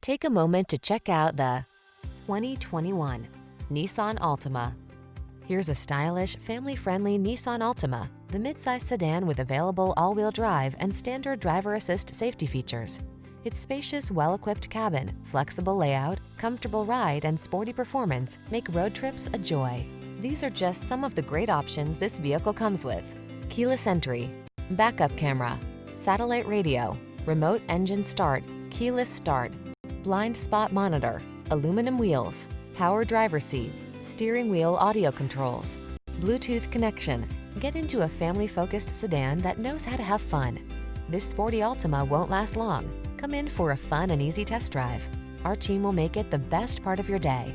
Take a moment to check out the 2021 Nissan Altima. Here's a stylish, family-friendly Nissan Altima, the midsize sedan with available all-wheel drive and standard driver assist safety features. Its spacious, well-equipped cabin, flexible layout, comfortable ride, and sporty performance make road trips a joy. These are just some of the great options this vehicle comes with: keyless entry, backup camera, satellite radio, remote engine start, keyless start, blind spot monitor, aluminum wheels, power driver's seat, steering wheel audio controls, Bluetooth connection. Get into a family-focused sedan that knows how to have fun. This sporty Altima won't last long. Come in for a fun and easy test drive. Our team will make it the best part of your day.